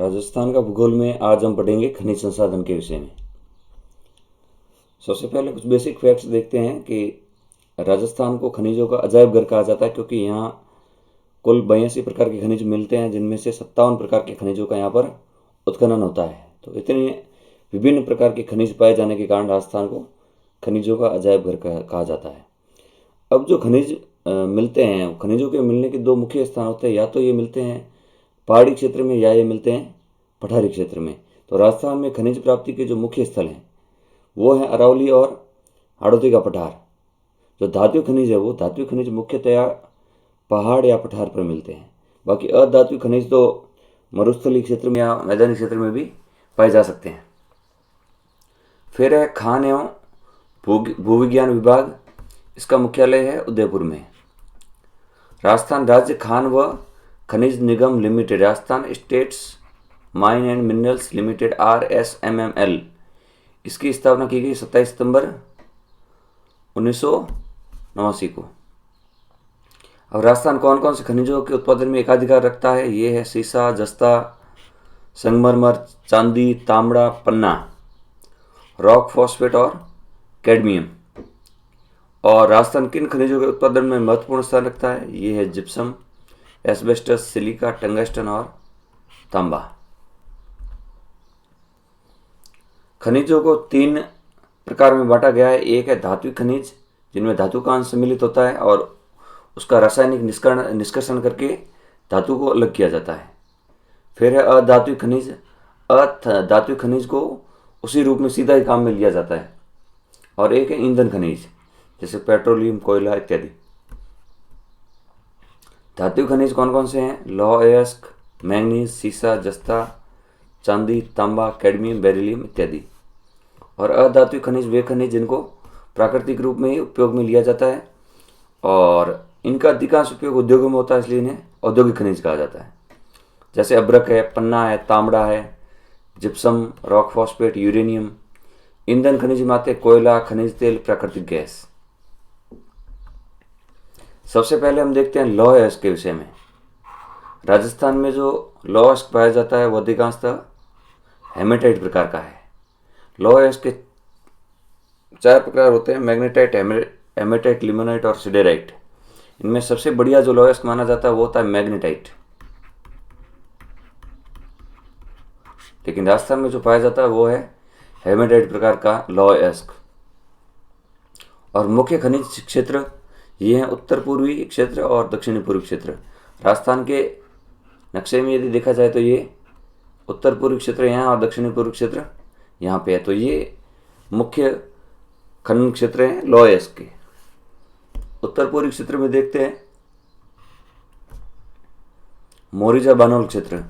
राजस्थान का भूगोल में आज हम पढ़ेंगे खनिज संसाधन के विषय में। सबसे पहले कुछ बेसिक फैक्ट्स देखते हैं कि राजस्थान को खनिजों का अजायब घर कहा जाता है क्योंकि यहाँ कुल 82 प्रकार के खनिज मिलते हैं, जिनमें से 57 प्रकार के खनिजों का यहाँ पर उत्खनन होता है। तो इतने विभिन्न प्रकार के खनिज पाए जाने के कारण राजस्थान को खनिजों का अजायब घर कहा जाता है। अब जो खनिज मिलते हैं, खनिजों के मिलने के दो मुख्य स्थान होते हैं, या तो ये मिलते हैं पहाड़ी क्षेत्र में या ये मिलते हैं पठारी क्षेत्र में। तो राजस्थान में खनिज प्राप्ति के जो मुख्य स्थल हैं वो हैं अरावली और हाड़ौती का पठार। जो धातु खनिज है वो धातु खनिज मुख्यतया पहाड़ या पठार पर मिलते हैं। बाकी अधातु खनिज तो मरुस्थलीय क्षेत्र में या मैदानी क्षेत्र में भी पाए जा सकते हैं। फिर है खान एवं भूविज्ञान विभाग, इसका मुख्यालय है उदयपुर में। राजस्थान राज्य खान व खनिज निगम limited, Rajasthan states mine and minerals limited RSMML, इसकी स्थापना की गई 27 सितंबर 1989 को। अब राजस्थान कौन कौन से खनिजों के उत्पादन में एकाधिकार रखता है? ये है सीसा, जस्ता, संगमरमर, चांदी, तांबा, पन्ना, रॉक फॉस्फेट और कैडमियम। और राजस्थान किन खनिजों के उत्पादन में महत्वपूर्ण स्थान रखता है? ये है जिप्सम, एस्बेस्टस, सिलिका, टंगस्टन और तांबा। खनिजों को 3 प्रकार में बांटा गया है। एक है धात्विक खनिज, जिनमें धातु का अंश सम्मिलित होता है और उसका रासायनिक निष्कर्षण करके धातु को अलग किया जाता है। फिर है अधात्विक खनिज। अधात्विक खनिज को उसी रूप में सीधा ही काम में लिया जाता है। और एक है ईंधन खनिज, जैसे पेट्रोलियम, कोयला इत्यादि। धातु खनिज कौन कौन से हैं? लौह अयस्क, मैंगनीज, सीसा, जस्ता, चांदी, तांबा, कैडमियम, बेरिलियम इत्यादि। और अधातु खनिज वे खनिज जिनको प्राकृतिक रूप में ही उपयोग में लिया जाता है और इनका अधिकांश उपयोग उद्योगों में होता है, इसलिए इन्हें औद्योगिक खनिज कहा जाता है। जैसे अब्रक है, पन्ना है, तांबड़ा है, जिप्सम, रॉक फॉस्फेट, यूरेनियम। ईंधन खनिज में आते कोयला, खनिज तेल, प्राकृतिक गैस। सबसे पहले हम देखते हैं लौह अयस्क के विषय में। राजस्थान में जो लौह अयस्क पाया जाता है वो अधिकांशतः हेमेटाइट प्रकार का है। लौह अयस्क के 4 प्रकार होते हैं: मैग्नेटाइट, हेमेटाइट, लिमोनाइट और सिडेराइट। इनमें सबसे बढ़िया जो लौह अयस्क माना जाता है वो होता है मैग्नेटाइट। लेकिन राजस्थान में जो पाया जाता है वो है हेमेटाइट प्रकार का लौह अयस्क। और मुख्य खनिज क्षेत्र ये हैं उत्तर पूर्वी क्षेत्र और दक्षिणी पूर्वी क्षेत्र। राजस्थान के नक्शे में यदि देखा जाए तो ये उत्तर पूर्वी क्षेत्र यहाँ और दक्षिणी पूर्वी क्षेत्र यहाँ पे है। तो ये मुख्य खनन क्षेत्र हैं लौह अयस्क के। उत्तर पूर्वी क्षेत्र में देखते हैं मोरिजा बानोल क्षेत्र।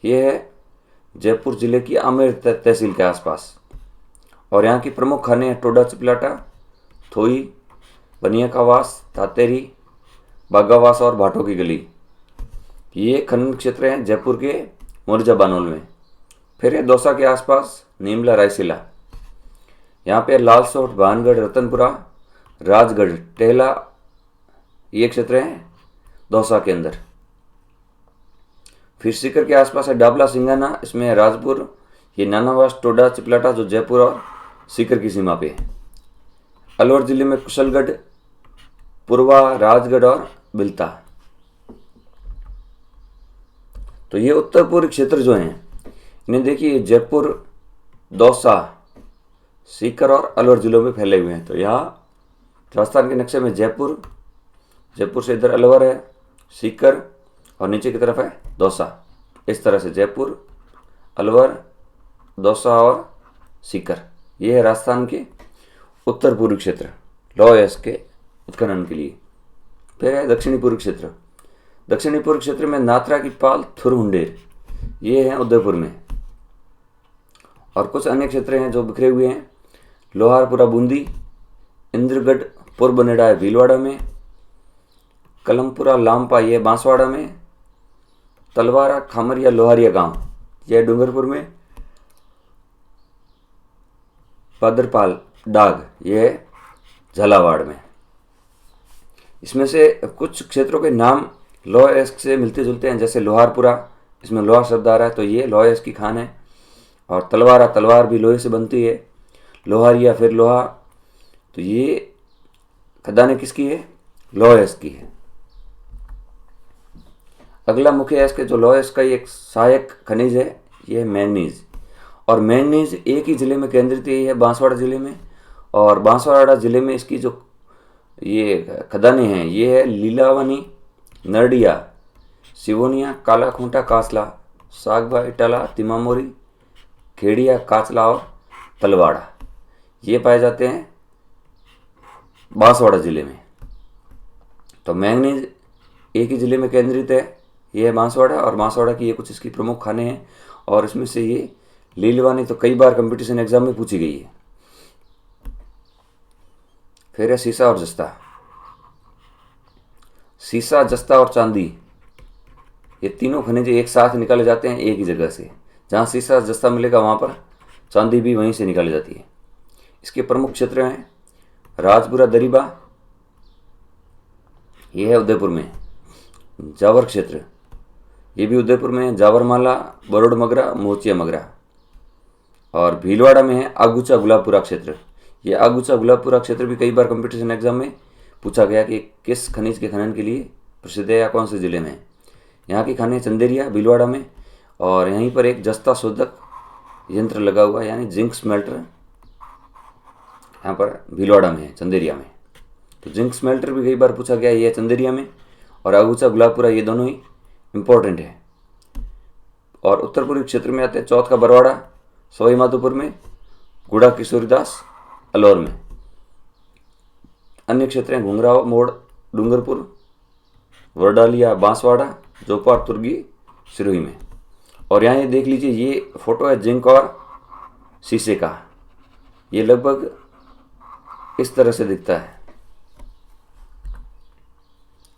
ये है जयपुर जिले की आमेर तहसील के आसपास। और यहाँ की प्रमुख खानें हैं टोडा चिपलाटा, थोई, बनिया का वास, तातेरी, बागावास और भाटों की गली। ये खनन क्षेत्र हैं जयपुर के मोरिजा बानोल में। फिर है दौसा के आसपास नीमला, रायसीला। यहाँ पे लालसोट, भानगढ़, रतनपुरा, राजगढ़, टेहला, ये क्षेत्र हैं दौसा के अंदर। फिर सीकर के आसपास है डाबला, सिंगाना, इसमें राजपुर, ये नानावास, टोडा चिपलाटा जो जयपुर और सीकर की सीमा पे है। अलवर जिले में कुशलगढ़, पुरवा, राजगढ़ और बिलता। तो ये उत्तर पूर्वी क्षेत्र जो हैं इन्हें देखिए जयपुर, दौसा, सीकर और अलवर जिलों में फैले हुए हैं। तो यहाँ राजस्थान के नक्शे में जयपुर से इधर अलवर है, सीकर और नीचे की तरफ है दौसा। इस तरह से जयपुर, अलवर, दौसा और सीकर, ये है राजस्थान के उत्तर पूर्वी क्षेत्र लौह अयस्क के उत्खनन के लिए। फिर है दक्षिणी पूर्वी क्षेत्र। दक्षिणी पूर्वी क्षेत्र में नात्रा की पाल, थुरहुंडेर, ये हैं उदयपुर में। और कुछ अन्य क्षेत्र हैं जो बिखरे हुए हैं। लोहारपुरा बूंदी, इंद्रगढ़ पुरबनेड़ा है भीलवाड़ा में, कलमपुरा लामपा ये बांसवाड़ा में, तलवारा खामरिया लोहारिया गांव यह डूंगरपुर में, पादरपाल डाग यह झालावाड़ में। इसमें से कुछ क्षेत्रों के नाम लौह अयस्क से मिलते जुलते हैं, जैसे लोहारपुरा इसमें लोहा शब्द आ रहा है, तो ये लोहा इसकी खान है। और तलवारा, तलवार भी लोहे से बनती है। लोहारिया फिर लोहा, तो ये खदानें किसकी है? लोहेस की है। अगला मुख्य है इसके जो लोहेस का एक सहायक खनिज है, ये है मैंगनीज। और मैंगनीज एक ही जिले में केंद्रित है बांसवाड़ा जिले में। और बांसवाड़ा जिले में इसकी जो ये खदानें हैं ये है लीलावनी, नरडिया, सिवोनिया, काला खूंटा, कासला, सागबा, इटाला, तिमामोरी, खेड़िया, काचला और तलवाड़ा, ये पाए जाते हैं बांसवाड़ा जिले में। तो मैंगनीज एक ही जिले में केंद्रित है, ये है बांसवाड़ा। और बांसवाड़ा की ये कुछ इसकी प्रमुख खाने हैं। और इसमें से ये लीलवानी तो कई बार कंपटीशन एग्जाम में पूछी गई है। फिर है सीसा और जस्ता। सीसा, जस्ता और चांदी, ये तीनों खनिज एक साथ निकाले जाते हैं एक ही जगह से। जहाँ सीसा जस्ता मिलेगा वहाँ पर चांदी भी वहीं से निकाली जाती है। इसके प्रमुख क्षेत्र हैं राजपुरा दरीबा, ये है उदयपुर में। जावर क्षेत्र, ये भी उदयपुर में है। जावरमाला, बरोड मगरा, मोचिया मगरा। और भीलवाड़ा में है आगुचा गुलाबपुरा क्षेत्र। ये आगुचा गुलाबपुरा क्षेत्र भी कई बार कंपटीशन एग्जाम में पूछा गया कि किस खनिज के खनन के लिए प्रसिद्ध है या कौन से जिले में है। यहाँ की खाने चंदेरिया, भीलवाड़ा में। और यहीं पर एक जस्ता शोधक यंत्र लगा हुआ है, यानी जिंक स्मेल्टर, यहाँ पर भीलवाड़ा में है, चंदेरिया में। तो जिंक स्मेल्टर भी कई बार पूछा गया, ये है चंदेरिया में। और आगुचा गुलाबपुरा, ये दोनों ही इम्पोर्टेंट है। और उत्तर पूर्वी क्षेत्र में आते हैं चौथ का बरवाड़ा, सवाई माधोपुर में, गुड़ा किशोरीदास, अलौर में। अन्य क्षेत्र हैं घुंघराव मोड़, डूंगरपुर, वरडालिया, बांसवाड़ा, जोपार, तुर्गी, सिरोही में। और यहाँ ये देख लीजिए, ये फोटो है जिंक और शीशे का। ये लगभग इस तरह से दिखता है।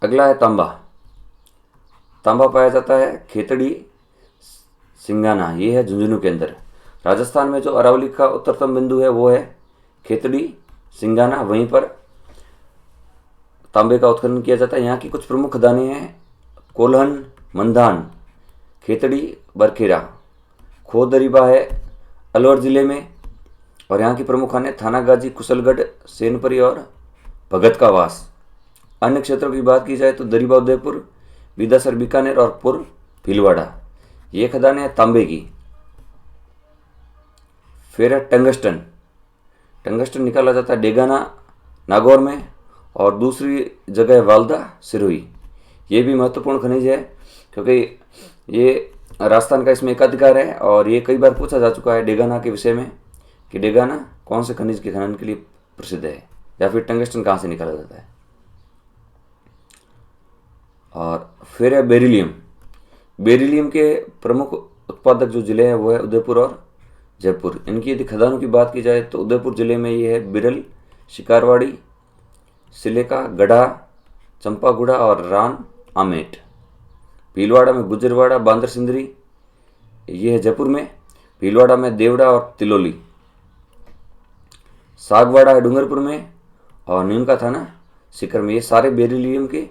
अगला है तांबा। तांबा पाया जाता है खेतड़ी, सिंगाना, ये है झुंझुनू के अंदर। राजस्थान में जो अरावली का उत्तरतम बिंदु है वो है खेतड़ी, सिंगाना, वहीं पर तांबे का उत्खनन किया जाता है। यहाँ की कुछ प्रमुख खदानें हैं कोल्हन, मंधान, खेतड़ी, बरखेरा। खोदरीबा है अलवर जिले में। और यहाँ की प्रमुख खाने थानागाजी, कुशलगढ़, सेनपरी और भगत का वास। अन्य क्षेत्रों की बात की जाए तो दरीबा उदयपुर, विदासर बीकानेर और पुर भीलवाड़ा, ये खदानें हैं तांबे की। फिर है टंगस्टन। टंगस्टन निकाला जाता है डेगाना, नागौर में। और दूसरी जगह है वालदा, सिरोही। ये भी महत्वपूर्ण खनिज है क्योंकि ये राजस्थान का इसमें एकाधिकार है। और ये कई बार पूछा जा चुका है डेगाना के विषय में कि डेगाना कौन से खनिज के खनन के लिए प्रसिद्ध है, या फिर टंगस्टन कहाँ से निकाला जाता है। और फिर है बेरिलियम। बेरिलियम के प्रमुख उत्पादक जो जिले हैं वो है उदयपुर और जयपुर। इनकी यदि खदानों की बात की जाए तो उदयपुर जिले में ये है बिरल, शिकारवाड़ी, सिलेका, गढ़ा, चंपागुड़ा और रान, आमेट। भीलवाड़ा में गुजरवाड़ा, बांदर सिंदरी, ये है जयपुर में। भीलवाड़ा में देवड़ा और तिलोली। सागवाड़ा है डूंगरपुर में। और नीम का थाना सीकर में। ये सारे बेरिलियम के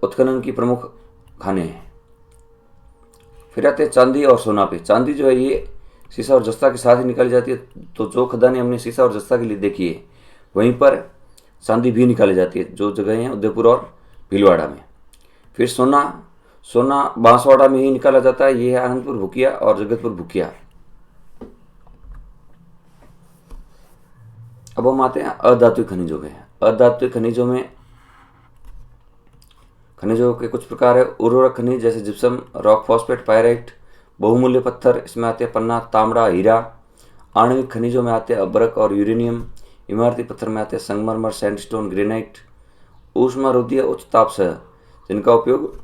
उत्खनन की प्रमुख खाने हैं। फिर आते हैं चांदी और सोना पे। चांदी जो है ये सीसा और जस्ता के साथ ही निकाली जाती है। तो जो खदानें हमने सीसा और जस्ता के लिए देखी है वहीं पर चांदी भी निकाली जाती है, जो जगह हैं उदयपुर और भीलवाड़ा में। फिर सोना बांसवाड़ा में ही निकाला जाता है, ये है आनंदपुर भुकिया और जगतपुर भुकिया। अब हम आते हैं अधात्विक खनिजों में। अधात्विक खनिजों के कुछ प्रकार है। उर्वरक खनिज जैसे जिप्सम, रॉक फॉस्फेट, पायराइट। बहुमूल्य पत्थर, इसमें आते हैं पन्ना, तांबड़ा, हीरा। आणविक खनिजों में आते हैं अभ्रक और यूरेनियम। इमारती पत्थर में आते हैं संगमरमर, सैंडस्टोन, ग्रेनाइट। ऊष्मारोधी उच्च ताप से जिनका उपयोग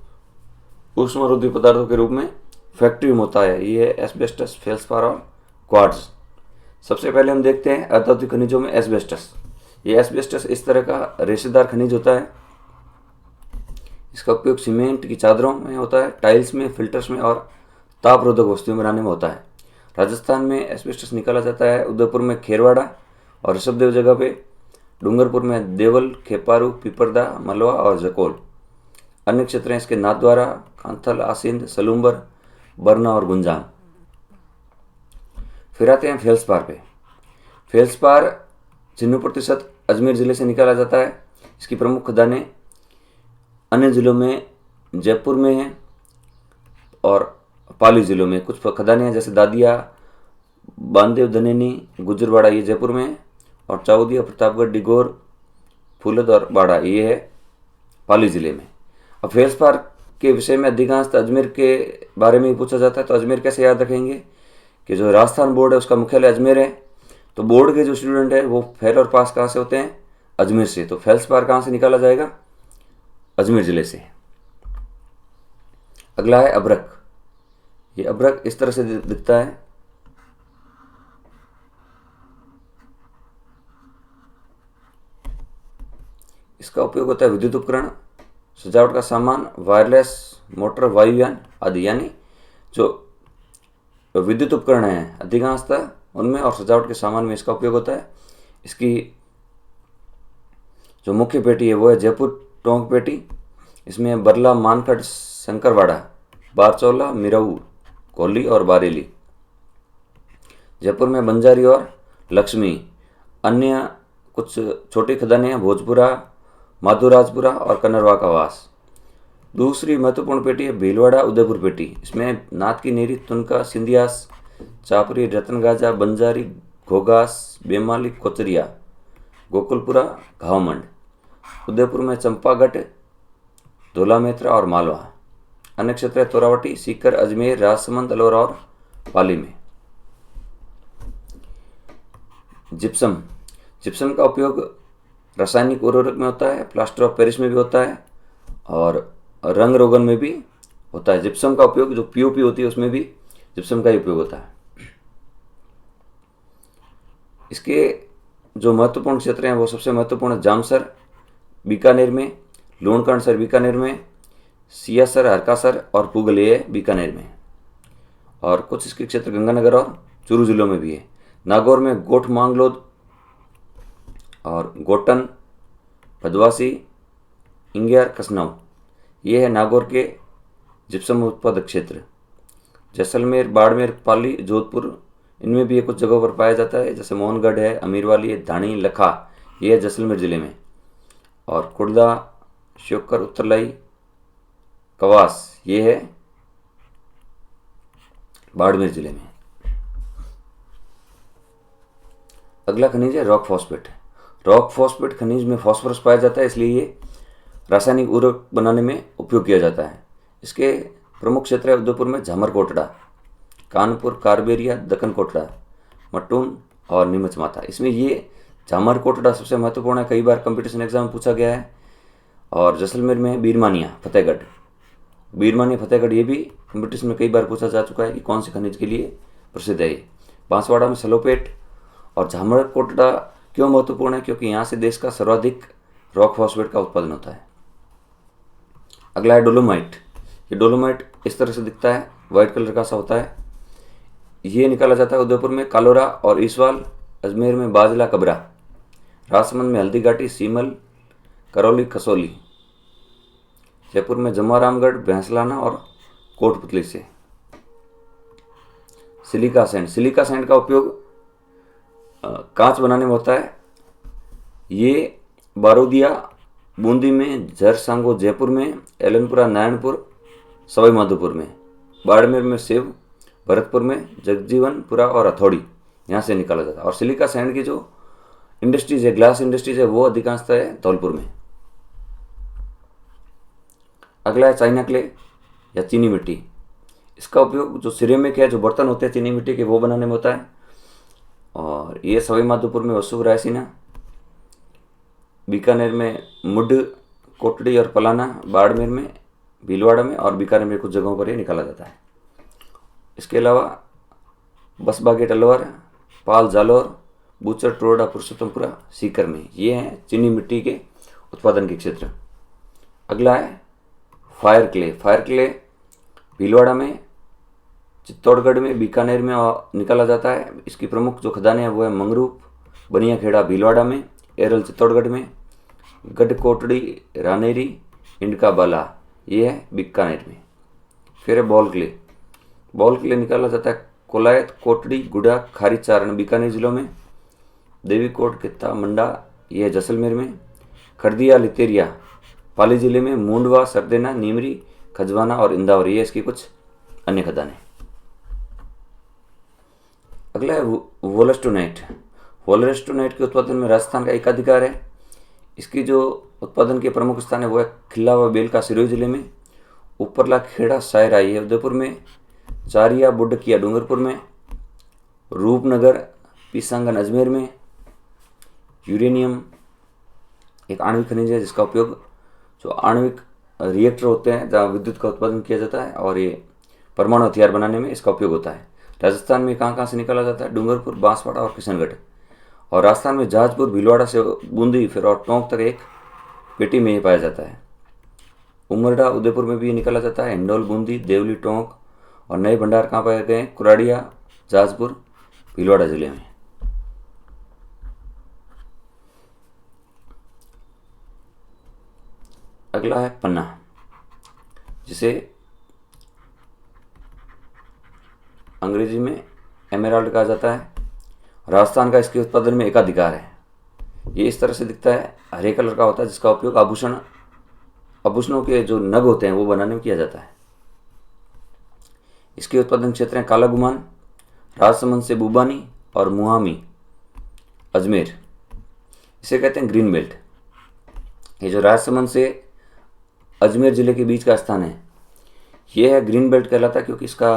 ऊष्मारोधी पदार्थों के रूप में फैक्ट्री में होता है, ये है एस्बेस्टस, फेल्सपार और क्वार्ट्ज। सबसे पहले हम देखते हैं अधात्विक खनिजों में एस्बेस्टस। ये एस्बेस्टस इस तरह का रेशेदार खनिज होता है। इसका उपयोग सीमेंट की चादरों में होता है, टाइल्स में, फिल्टर्स में और तापरोधक वस्तुएं बनाने में होता है। राजस्थान में एस्बेस्टस निकाला जाता है उदयपुर में खेरवाड़ा और ऋषभदेव जगह पे। डूंगरपुर में देवल, खेपारू, पिपरदा, मलवा और जकोल। अन्य क्षेत्र हैं इसके नाथद्वारा, अंथल, आसिंद, सलूम्बर, बरना और गुंजाम। फिर आते हैं फेल्सपार पे। फेल्सपार 96% अजमेर ज़िले से निकाला जाता है। इसकी प्रमुख खदानें अन्य ज़िलों में जयपुर में हैं और पाली ज़िलों में कुछ खदानें हैं, जैसे दादिया, बांदेव, दनेनी, गुजरवाड़ा, ये जयपुर में है, और चाउदिया, प्रतापगढ़, डिगोर, फूलद और बाड़ा, ये है पाली ज़िले में। अब फेल्सपार के विषय में अधिकांश अजमेर के बारे में ही पूछा जाता है, तो अजमेर कैसे याद रखेंगे कि जो राजस्थान बोर्ड है उसका मुख्यालय अजमेर है, तो बोर्ड के जो स्टूडेंट है वो फेल और पास कहाँ से होते हैं? अजमेर से। तो फेल्सपार कहाँ से निकाला जाएगा? अजमेर ज़िले से। अगला है अबरक। ये अबरक इस तरह से दिखता है। इसका उपयोग होता है विद्युत उपकरण, सजावट का सामान, वायरलेस, मोटर, वायुयान आदि, यानी जो विद्युत उपकरण हैं अधिकांशतः उनमें और सजावट के सामान में इसका उपयोग होता है। इसकी जो मुख्य पेटी है वो है जयपुर टोंक पेटी। इसमें बरला, मानखड़, शंकरवाड़ा, बारचौला, मिराऊ, कोहली और बारेली। जयपुर में बंजारी और लक्ष्मी। अन्य कुछ छोटी खदानें हैं भोजपुरा, माधुराजपुरा और कन्नरवा का वास। दूसरी महत्वपूर्ण पेटी है भीलवाड़ा उदयपुर पेटी। इसमें नाथ की नेरी, तुनका, सिंधियास, चापरी, रतनगाजा, बंजारी, घोगास, बेमाली, कोचरिया, गोकुलपुरा, घावमंड। उदयपुर में चंपागढ़, धोलामेत्रा और मालवा। अन्य क्षेत्र है तोरावटी, सीकर, अजमेर, राजसमंद, अलवर और पाली में। जिप्सम। जिप्सम का उपयोग रासायनिक उर्वरक में होता है, प्लास्टर ऑफ पेरिस में भी होता है और रंग रोगन में भी होता है। जिप्सम का उपयोग जो पीओपी होती है उसमें भी जिप्सम का ही उपयोग होता है। इसके जो महत्वपूर्ण क्षेत्र हैं वो सबसे महत्वपूर्ण जामसर बीकानेर में, लूणकरणसर बीकानेर में, सियासर, हरकासर और पुगल ये बीकानेर में। और कुछ इसके क्षेत्र गंगानगर और चूरू जिलों में भी है। नागौर में गोठ, मांगलोद और गोटन, भदवासी, इंगियार, कसनव, ये है नागौर के जिप्सम उत्पादक क्षेत्र। जैसलमेर, बाड़मेर, पाली, जोधपुर, इनमें भी ये कुछ जगहों पर पाया जाता है, जैसे मोहनगढ़ है, अमीरवाली है, धाणी, लखा, ये है जैसलमेर ज़िले में। और कुर्दा, श्योकर, उत्तरलाई, कवास, ये है बाड़मेर ज़िले में। अगला खनिज है रॉक फॉस्फेट। रॉक फॉस्फेट खनिज में फॉस्फोरस पाया जाता है, इसलिए ये रासायनिक उर्वरक बनाने में उपयोग किया जाता है। इसके प्रमुख क्षेत्र है उदयपुर में झामरकोटड़ा, कानपुर, कारबेरिया, दक्कन कोटड़ा, मटून और नीमच माथा। इसमें ये झामरकोटड़ा सबसे महत्वपूर्ण है, कई बार कंपटीशन एग्जाम में पूछा गया है। और जैसलमेर में बीरमानिया, फतेहगढ़, बीरमानिया, फतेहगढ़, ये भी कंपटीशन में कई बार पूछा जा चुका है कि कौन से खनिज के लिए प्रसिद्ध है। बांसवाड़ा में सलोपेट। और झामरकोटड़ा क्यों महत्वपूर्ण है? क्योंकि यहाँ से देश का सर्वाधिक रॉक फॉस्फेट का उत्पादन होता है। अगला है डोलोमाइट। ये डोलोमाइट इस तरह से दिखता है, वाइट कलर का सा होता है। ये निकाला जाता है उदयपुर में कालोरा और ईसवाल, अजमेर में बाजला, कबरा, राजसमंद में हल्दी घाटी, सीमल, करौली, कसौली, जयपुर में जमारामगढ़, भैंसलाना और कोटपुतली से। Silica sand. सिलिका सैंड का उपयोग कांच बनाने में होता है। ये बारोदिया, बूंदी में, झरसांगो जयपुर में, एलनपुरा, नारायणपुर, सवाई माधोपुर में, बाड़मेर में शिव, भरतपुर में, जगजीवनपुरा और हथौड़ी, यहाँ से निकाला जाता है। और सिलिका सैंड की जो इंडस्ट्रीज है, ग्लास इंडस्ट्रीज है, वो अधिकांशतः है धौलपुर में। अगला है चाइना क्ले या चीनी मिट्टी। इसका उपयोग जो सिरेमिक है, जो बर्तन होते हैं चीनी मिट्टी के, वो बनाने में होता है। और ये सवाई माधोपुर में वसुब, रायसीना, बीकानेर में मुड, कोटड़ी और पलाना, बाड़मेर में, भीलवाड़ा में और बीकानेर में कुछ जगहों पर ये निकाला जाता है। इसके अलावा बसबागेट, अलवर, पाल, जालौर, बूचर, टोरडा, पुरुषोत्तमपुरा, सीकर में, ये हैं चीनी मिट्टी के उत्पादन के क्षेत्र। अगला है fire clay. Fire clay Bhilwara में, चित्तौड़गढ़ में, बीकानेर में निकाला जाता है। इसकी प्रमुख जो खदानें हैं वो है मंगरूप, बनियाखेड़ा भीलवाड़ा में, एरल चित्तौड़गढ़ में, गढ़कोटड़ी, रानेरी, इंडका बाला, ये है बीकानेर में। फिर है बॉल क्ले निकाला जाता है कोलायत, कोटड़ी, गुड़ा, खारी चारण बीकानेर जिलों में, देवीकोट, कित्ता, मंडा ये जैसलमेर में, खरदिया, लितेरिया पाली जिले में, मूंडवा, सरदेना, नीमरी, खजवाना और इंदावर ये इसकी कुछ अन्य खदानें। अगला है वोलस्टोनाइट। वोलस्टोनाइट के उत्पादन में राजस्थान का एकाधिकार है। इसकी जो उत्पादन के प्रमुख स्थान है वो है खिल्ला व बेल का सिरोही जिले में, उपरला, खेड़ा, सायरा ये उदयपुर में, चारिया, बुडकिया डूंगरपुर में, रूपनगर, पीसांगन अजमेर में। यूरेनियम एक आणविक खनिज है जिसका उपयोग जो आणविक रिएक्टर होते हैं जहाँ विद्युत का उत्पादन किया जाता है और ये परमाणु हथियार बनाने में इसका उपयोग होता है। राजस्थान में कहाँ कहाँ से निकाला जाता है? डूंगरपुर, बांसवाड़ा और किशनगढ़। और राजस्थान में जहाजपुर, भीलवाड़ा से बूंदी फिर और टोंक तक एक पेटी में ये पाया जाता है। उमरडा उदयपुर में भी ये निकाला जाता है। हिंडोल, बूंदी, देवली, टोंक और नए भंडार कहाँ पाए गए? कुराड़िया, जहाजपुर, भीलवाड़ा जिले में। अगला है पन्ना, जिसे अंग्रेजी में एमेराल्ड कहा जाता है। राजस्थान का इसके उत्पादन में एकाधिकार है। ये इस तरह से दिखता है, हरे कलर का होता है जिसका उपयोग आभूषणों के जो नग होते हैं वो बनाने में किया जाता है। इसके उत्पादन क्षेत्र हैं काला गुमान, राजसमंद से बुबानी और मुहामी, अजमेर। इसे कहते हैं ग्रीन बेल्ट। ये जो राजसमंद से अजमेर जिले के बीच का स्थान है ये है ग्रीन बेल्ट कहलाता है क्योंकि इसका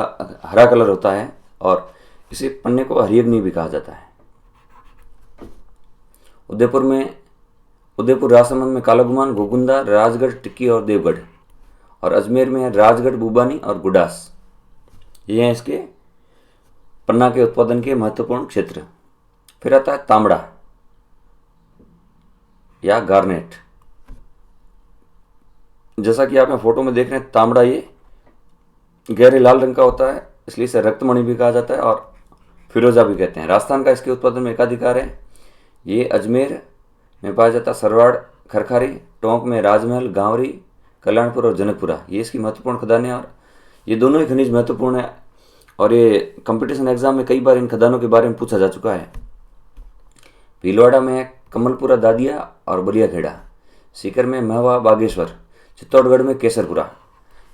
हरा कलर होता है और इसे पन्ने को हरियग्नि भी कहा जाता है। उदयपुर राजसमंद में कालागुमान, गोगुंदा, राजगढ़, टिक्की और देवगढ़। और अजमेर में है राजगढ़, बुबानी और गुडास। ये हैं इसके पन्ना के उत्पादन के महत्वपूर्ण क्षेत्र। फिर आता है तांबड़ा या गार्नेट। जैसा कि आप फोटो में देख रहे हैं, तांबड़ा ये गहरे लाल रंग का होता है, इसलिए इसे रक्तमणि भी कहा जाता है और फिरोजा भी कहते हैं। राजस्थान का इसके उत्पादन में एकाधिकार है। ये अजमेर में पाया जाता है, सरवाड़, खरखारी, टोंक में राजमहल, गांवरी, कल्याणपुर और जनकपुरा ये इसकी महत्वपूर्ण खदानें। और ये दोनों ही खनिज महत्वपूर्ण है और ये कंपटीशन एग्जाम में कई बार इन खदानों के बारे में पूछा जा चुका है। भीलवाड़ा में है कमलपुरा, दादिया और बलियाखेड़ा। सीकर में महवा, बागेश्वर। चित्तौड़गढ़ में केसरपुरा।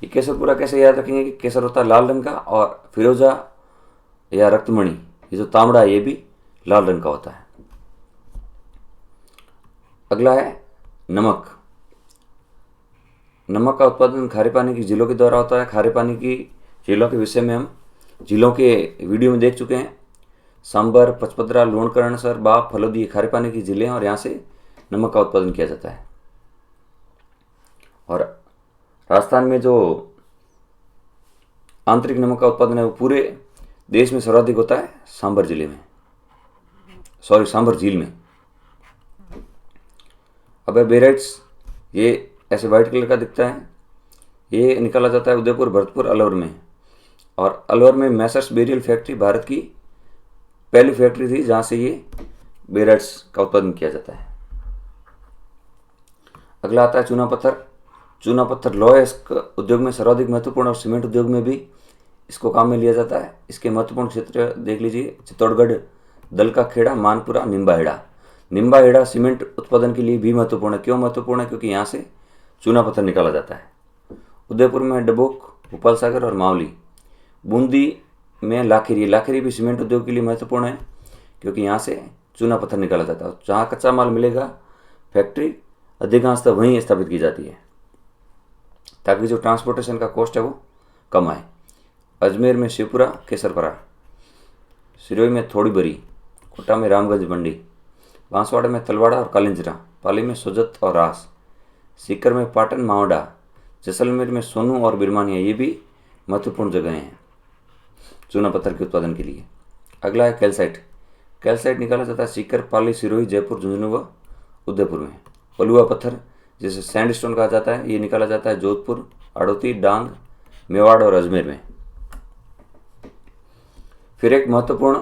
ये केसरपुरा कैसे याद रखेंगे कि केसर होता है लाल रंग का और फिरोजा या रक्तमणि ये जो तांबड़ा ये भी लाल रंग का होता है। अगला है नमक। नमक का उत्पादन खारे पानी की झीलों के द्वारा होता है। खारे पानी की झीलों के विषय में हम झीलों के वीडियो में देख चुके हैं। सांबर, पचपदरा, लूणकरणसर, बाप, फलोदी खारे पानी की झीलें और यहाँ से नमक का उत्पादन किया जाता है। और राजस्थान में जो आंतरिक नमक का उत्पादन है वो पूरे देश में सर्वाधिक होता है सांबर झील में। अब है बेराइट्स। ये ऐसे वाइट कलर का दिखता है। ये निकाला जाता है उदयपुर, भरतपुर, अलवर में। और अलवर में मैसर्स बेरियल फैक्ट्री भारत की पहली फैक्ट्री थी जहाँ से ये बेराइट्स का उत्पादन किया जाता है। अगला आता है चूना पत्थर। चूना पत्थर लोहा उद्योग में सर्वाधिक महत्वपूर्ण और सीमेंट उद्योग में भी इसको काम में लिया जाता है। इसके महत्वपूर्ण क्षेत्र देख लीजिए, चित्तौड़गढ़, दलका खेड़ा, मानपुरा, निम्बाहेड़ा। निम्बाहेड़ा सीमेंट उत्पादन के लिए भी महत्वपूर्ण है। क्यों महत्वपूर्ण है? क्योंकि यहाँ से चूना पत्थर निकाला जाता है। उदयपुर में डबोक, भोपाल सागर और मावली। बूंदी में लाखेरी भी सीमेंट उद्योग के लिए महत्वपूर्ण है क्योंकि यहाँ से चूना पत्थर निकाला जाता है। जहाँ कच्चा माल मिलेगा फैक्ट्री अधिकांशतः वहीं स्थापित की जाती है ताकि जो ट्रांसपोर्टेशन का कॉस्ट है वो कम आए। अजमेर में शिवपुरा, केसरपुरा। सिरोही में थोड़ी बरी, कोटा में रामगंज मंडी, बांसवाड़ा में तलवाड़ा और कालिंजरा, पाली में सोजत और रास, सीकर में पाटन, मावडा, जैसलमेर में सोनू और बिरमानिया ये भी महत्वपूर्ण जगहें हैं चूना पत्थर के उत्पादन के लिए। अगला है कैल्साइट। कैल्साइट निकाला जाता है सीकर, पाली, सिरोही, जयपुर, झुंझुनू व उदयपुर में। पलुआ पत्थर जिसे सैंडस्टोन कहा जाता है ये निकाला जाता है जोधपुर, अड़ोती, डांग, मेवाड़ और अजमेर में। फिर एक महत्वपूर्ण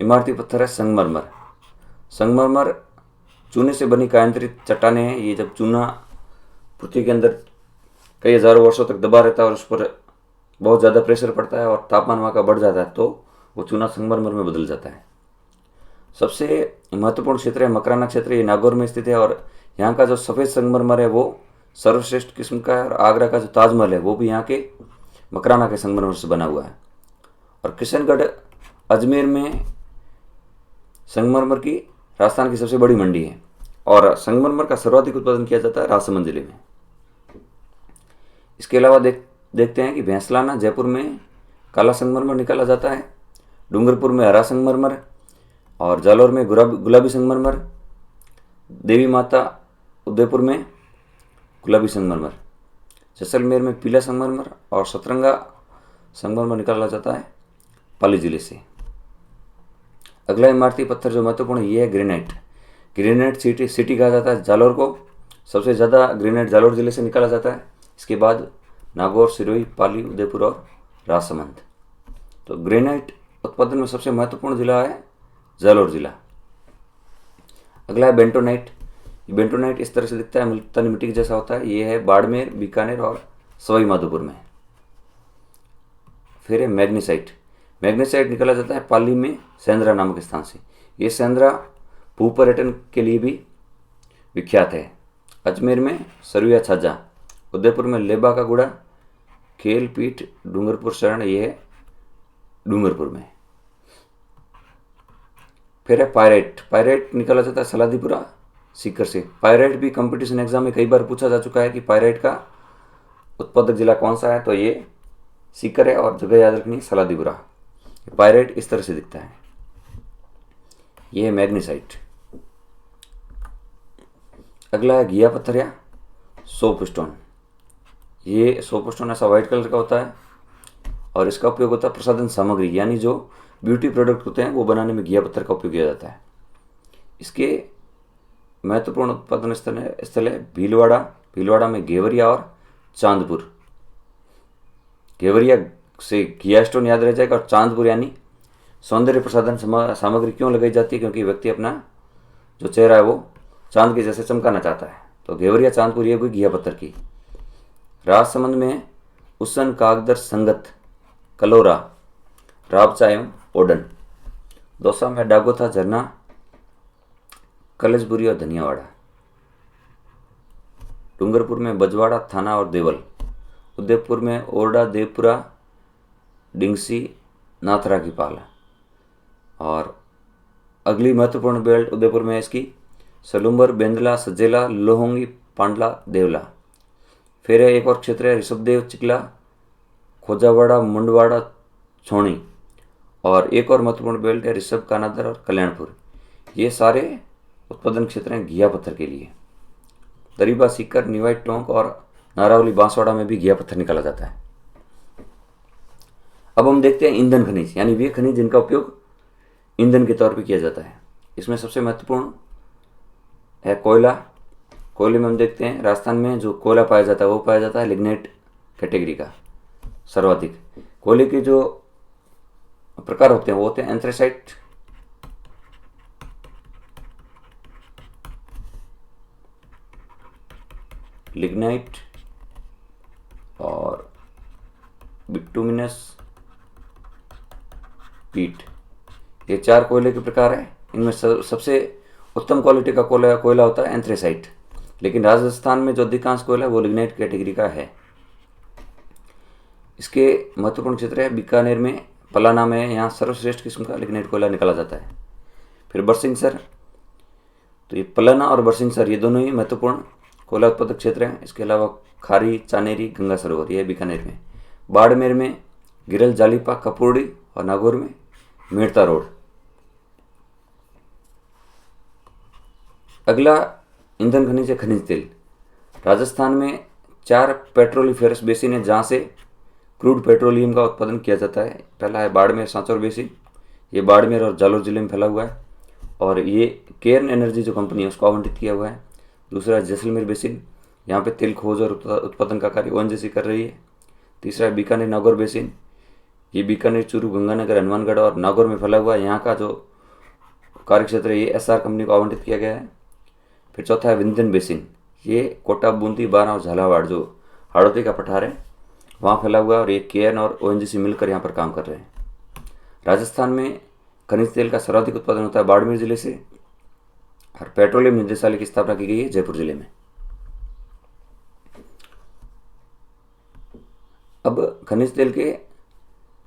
इमारती पत्थर है संगमरमर। संगमरमर चूने से बनी कायांतरित चट्टानें हैं। ये जब चूना पृथ्वी के अंदर कई हजारों वर्षों तक दबा रहता है और उस पर बहुत ज़्यादा प्रेशर पड़ता है और तापमान वहाँ का बढ़ जाता है तो वो चूना संगमरमर में बदल जाता है। सबसे महत्वपूर्ण क्षेत्र है मकराना क्षेत्र, ये नागौर में स्थित है और यहाँ का जो सफ़ेद संगमरमर है वो सर्वश्रेष्ठ किस्म का है और आगरा का जो ताजमहल है वो भी यहाँ के मकराना के संगमरमर से बना हुआ है। और किशनगढ़ अजमेर में संगमरमर की राजस्थान की सबसे बड़ी मंडी है और संगमरमर का सर्वाधिक उत्पादन किया जाता है राजसमंद जिले में। इसके अलावा देखते हैं कि भैंसलाना जयपुर में काला संगमरमर निकाला जाता है, डूंगरपुर में हरा संगमरमर और जालौर में गुलाबी संगमरमर, देवी माता उदयपुर में गुलाबी संगमरमर, जैसलमेर में पीला संगमरमर और सतरंगा संगमरमर निकाला जाता है पाली जिले से। अगला इमारती पत्थर जो महत्वपूर्ण ये है ग्रेनाइट। ग्रेनाइट सिटी कहा जाता है जालौर को। सबसे ज़्यादा ग्रेनाइट जालौर जिले से निकाला जाता है, इसके बाद नागौर, सिरोही, पाली, उदयपुर और राजसमंद। तो ग्रेनाइट उत्पादन में सबसे महत्वपूर्ण जिला है जालौर जिला। अगला है बेंटोनाइट। बेंटोनाइट इस तरह से दिखता है, मुल्तानी मिट्टी जैसा होता है। ये है बाड़मेर, बीकानेर और सवाई माधोपुर में। फिर है मैग्नीसाइट। मैग्नीसाइट निकाला जाता है पाली में सेंद्रा नामक स्थान से। ये सेंद्रा भू पर्यटन के लिए भी विख्यात है। अजमेर में सरुया छाजा, उदयपुर में लेबा का गुड़ा, खेल पीठ, डूंगरपुर शरण, ये है डूंगरपुर में। फिर है पायरेट। पायरेट निकाला जाता है सलादीपुरा सीकर से। पायरेट भी कंपटीशन एग्जाम में कई बार पूछा जा चुका है कि पायरेट का उत्पादक जिला कौन सा है, तो ये सीकर है और जगह याद रखनी सलादीपुरा। पायरेट इस तरह से दिखता है। ये है मैग्नीसाइट। अगला है घिया पत्थर या सोप स्टोन। ये सोप स्टोन ऐसा वाइट कलर का होता है और इसका उपयोग होता है प्रसाधन सामग्री, यानी जो ब्यूटी प्रोडक्ट होते हैं वो बनाने में घिया पत्थर का उपयोग किया जाता है। इसके महत्वपूर्ण उत्पादन स्थल है भीलवाड़ा। भीलवाड़ा में घेवरिया और चांदपुर। घेवरिया से घिया स्टोन याद रह जाएगा और चांदपुर यानी सौंदर्य प्रसाधन सामग्री क्यों लगाई जाती है, क्योंकि व्यक्ति अपना जो चेहरा है वो चांद के जैसे चमकाना चाहता है। तो घेवरिया, चांदपुर ये हुई घिया पत्थर की। राजसमंद में उसन, कागदर, संगत, कलोरा, राबचा एवं ओडन। दौसा में डागोथा, झरना, कलशपुरी और धनियावाड़ा। डूंगरपुर में बजवाड़ा, थाना और देवल। उदयपुर में ओरडा, देवपुरा, डिंगसी, नाथरा की पाल। और अगली महत्वपूर्ण बेल्ट उदयपुर में है इसकी सलूम्बर, बेंदला, सजेला, लोहोंगी, पांडला, देवला। फिर है एक और क्षेत्र है ऋषभदेव, चिकला, खोजावाड़ा, मुंडवाड़ा, छोणी। और एक और महत्वपूर्ण बेल्ट है ऋषभ, कानादर और कल्याणपुर। ये सारे उत्पादन क्षेत्र हैं घिया पत्थर के लिए। दरीबा, सीकर, निवाई, टोंक और नारावली, बांसवाड़ा में भी घिया पत्थर निकाला जाता है। अब हम देखते हैं ईंधन खनिज, यानी वे खनिज जिनका उपयोग ईंधन के तौर पर किया जाता है। इसमें सबसे महत्वपूर्ण है कोयला। कोयले में हम देखते हैं राजस्थान में जो कोयला पाया जाता है वो पाया जाता है लिग्नाइट कैटेगरी का सर्वाधिक। कोयले के जो प्रकार होते हैं वो होते हैं एंथ्रेसाइट, लिग्नाइट और बिटुमिनस पीट। ये चार कोयले के प्रकार हैं। इनमें सबसे उत्तम क्वालिटी का कोयला होता है एंथ्रेसाइट, लेकिन राजस्थान में जो अधिकांश कोयला है वो लिग्नाइट कैटेगरी का है। इसके महत्वपूर्ण क्षेत्र है बीकानेर में पलाना में, यहाँ सर्वश्रेष्ठ किस्म का लिग्नाइट कोयला निकाला जाता है। फिर बरसिंहसर, तो ये पलाना और बरसिंहसर ये दोनों ही महत्वपूर्ण कोयला उत्पादक क्षेत्र हैं। इसके अलावा खारी, चानेरी, गंगा सरोवर ये बीकानेर में। बाड़मेर में गिरल, जालीपा, कपूरडी और नागौर में मेड़ता रोड। अगला ईंधन खनिज है खनिज तेल। राजस्थान में 4 पेट्रोलिफेरस बेसिन है जहाँ से क्रूड पेट्रोलियम का उत्पादन किया जाता है। पहला है बाड़मेर सांचौर बेसिन, ये बाड़मेर और जालौर जिले में फैला हुआ है और ये केयर्न एनर्जी जो कंपनी है उसको आवंटित किया हुआ है। दूसरा जैसलमेर बेसिन, यहाँ पे तेल खोज और उत्पादन का कार्य ओएनजीसी कर रही है। तीसरा है बीकानेर नागौर बेसिन, ये बीकानेर, चूरू, गंगानगर, हनुमानगढ़ और नागौर में फैला हुआ है। यहाँ का जो कार्य क्षेत्र है ये एसआर कंपनी को आवंटित किया गया है। फिर चौथा है विंध्यन बेसिन, ये कोटा, बूंदी, बारा और झालावाड़ जो हाड़ौती का पठार है वहाँ फैला हुआ है और ये केएन और ओएनजीसी मिलकर यहाँ पर काम कर रहे हैं। राजस्थान में खनिज तेल का सर्वाधिक उत्पादन होता है बाड़मेर जिले से और पेट्रोलियम निदेशालय की स्थापना की गई है जयपुर जिले में। अब खनिज तेल के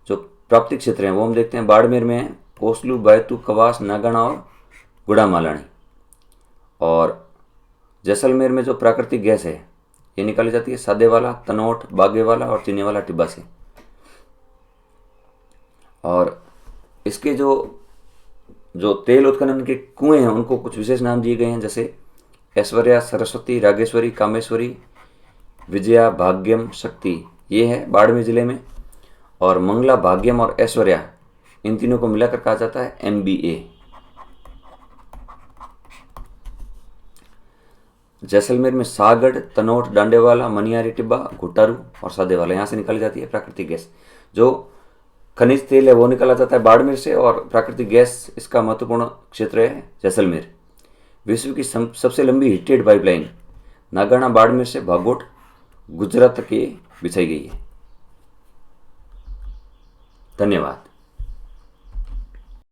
जो प्राप्ति क्षेत्र हैं वो हम देखते हैं। बाड़मेर में है कोसलू, बैतू, कवास, नागाना और गुड़ामालानी। और जैसलमेर में जो प्राकृतिक गैस है ये निकाली जाती है सादेवाला, तनोट, बागेवाला और चीनीवाला टिब्बा से। और इसके जो तेल उत्खनन के कुएं हैं उनको कुछ विशेष नाम दिए गए हैं, जैसे ऐश्वर्या, सरस्वती, रागेश्वरी, कामेश्वरी, विजया, भाग्यम, शक्ति, ये है बाड़मेर जिले में। और मंगला, भाग्यम और ऐश्वर्या, इन तीनों को मिलाकर कहा जाता है MBA। जैसलमेर में सागड़, तनोट, डांडेवाला, मनियारी टिब्बा, घुटारू और सादेवाला, यहाँ से निकाली जाती है प्राकृतिक गैस। जो खनिज तेल है वो निकाला जाता है बाड़मेर से और प्राकृतिक गैस इसका महत्वपूर्ण क्षेत्र है जैसलमेर। विश्व की सबसे लंबी हीटेड पाइपलाइन नागाना बाड़मेर से भागोट, गुजरात तक के बिछाई गई है। धन्यवाद।